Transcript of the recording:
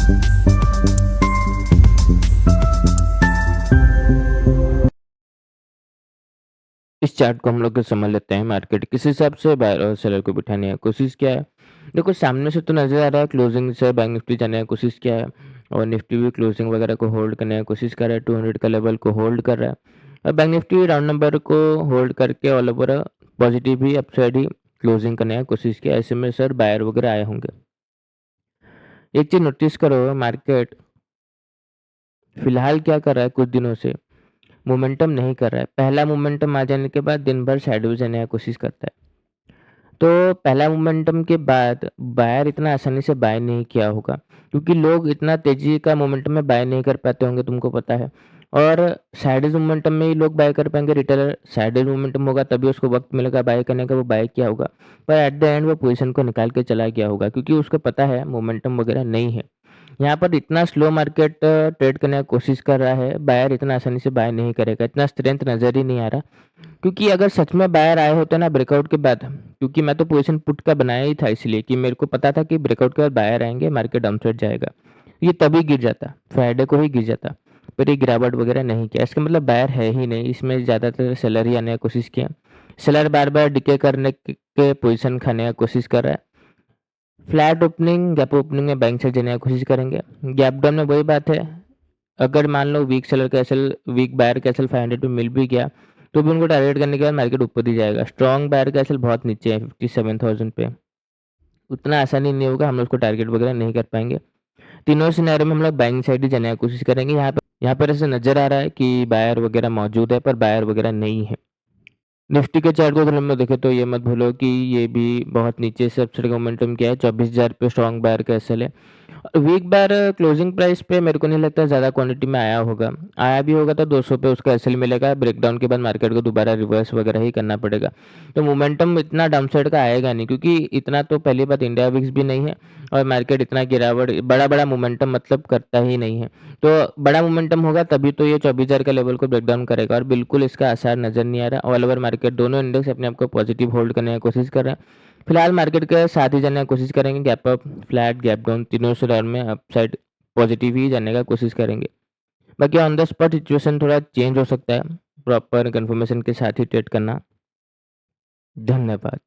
इस चार्ट को हम लोग समझ लेते हैं मार्केट किस हिसाब से बायर और सेलर को बिठाने की कोशिश क्या है। देखो सामने से तो नज़र आ रहा है क्लोजिंग से बैंक निफ्टी जाने की कोशिश क्या है और निफ्टी भी क्लोजिंग वगैरह को होल्ड करने की कोशिश कर रहा है, 200 का लेवल को होल्ड कर रहा है और बैंक निफ्टी राउंड नंबर को होल्ड करके ऑल ओवर पॉजिटिव ही अपसाइड ही क्लोजिंग करने की कोशिश किया। ऐसे में सर बायर वगैरह आए होंगे। एक चीज़ नोटिस करो, मार्केट फिलहाल क्या कर रहा है, कुछ दिनों से मोमेंटम नहीं कर रहा है। पहला मोमेंटम आ जाने के बाद दिन भर साइडवेज जाने की कोशिश करता है। तो पहला मोमेंटम के बाद बायर इतना आसानी से बाय नहीं किया होगा, क्योंकि लोग इतना तेज़ी का मोमेंटम में बाय नहीं कर पाते होंगे, तुमको पता है। और साइडवेज मोमेंटम में ही लोग बाय कर पाएँगे, रिटेलर साइडवेज मोमेंटम होगा तभी उसको वक़्त मिलेगा बाय करने का, वो बाय किया होगा। पर एट द एंड वो पोज़ीशन को निकाल के चला गया होगा, क्योंकि उसको पता है मोमेंटम वगैरह नहीं है। यहाँ पर इतना स्लो मार्केट ट्रेड करने की कोशिश कर रहा है, बायर इतना आसानी से बाय नहीं करेगा, इतना स्ट्रेंथ नज़र ही नहीं आ रहा। क्योंकि अगर सच में बायर आए होते ना ब्रेकआउट के बाद, क्योंकि मैं तो पोजीशन पुट का बनाया ही था इसलिए कि मेरे को पता था कि ब्रेकआउट के बाद बायर आएँगे, मार्केट डाउनसाइड जाएगा। ये तभी गिर जाता, फ्राइडे को ही गिर जाता, पर ये गिरावट वगैरह नहीं किया। इसका मतलब बायर है ही नहीं, इसमें ज़्यादातर सेलर ही आने की कोशिश किया। सेलर बार-बार डिके करने के पोजीशन खाने की कोशिश कर रहा है। फ्लैट ओपनिंग, गैप ओपनिंग में बैंक साइड जाने की कोशिश करेंगे। गैप डाउन में वही बात है, अगर मान लो वीक सेलर का एसएल, वीक बायर का एसएल 500 पे मिल भी गया, तो भी उनको टारगेट करने के बाद मार्केट ऊपर ही जाएगा। स्ट्रॉन्ग बायर का एसएल बहुत नीचे है 57,000 पे, उतना आसानी नहीं होगा, हम लोग उसको टारगेट वगैरह नहीं कर पाएँगे। तीनों सिनेरियो में हम लोग बाइंग साइड ही जाने की कोशिश करेंगे। यहाँ पर ऐसे नज़र आ रहा है कि बायर वगैरह मौजूद है, पर बायर वगैरह नहीं है। निफ्टी के चार्ट को अगर हम लोग देखें तो ये मत भूलो कि ये भी बहुत नीचे से अपसाइड का मोमेंटम किया है, 24,000 पे स्ट्रॉन्ग बायर का एसएल है। वीक बार क्लोजिंग प्राइस पे मेरे को नहीं लगता ज़्यादा क्वांटिटी में आया होगा। आया भी होगा तो 200 पे उसका एसएल मिलेगा। ब्रेकडाउन के बाद मार्केट को दोबारा रिवर्स वगैरह ही करना पड़ेगा। तो मोमेंटम इतना डाउनसाइड का आएगा नहीं, क्योंकि इतना तो पहली बात इंडिया विक्स भी नहीं है और मार्केट इतना गिरावट बड़ा-बड़ा मोमेंटम मतलब करता ही नहीं है। तो बड़ा मोमेंटम होगा तभी तो ये 24,000 का लेवल को ब्रेकडाउन करेगा और बिल्कुल इसका आसार नज़र नहीं आ रहा। ऑल ओवर मार्केट दोनों इंडेक्स अपने आप को पॉजिटिव होल्ड करने की कोशिश कर रहे हैं। फिलहाल मार्केट के साथ ही जाने की कोशिश करेंगे, gap up, flat, gap down तीनों सिनारियो में अपसाइड पॉजिटिव ही जाने का कोशिश करेंगे। बाकी ऑन द स्पॉट सिचुएशन थोड़ा चेंज हो सकता है, प्रॉपर कन्फर्मेशन के साथ ही ट्रेड करना। धन्यवाद।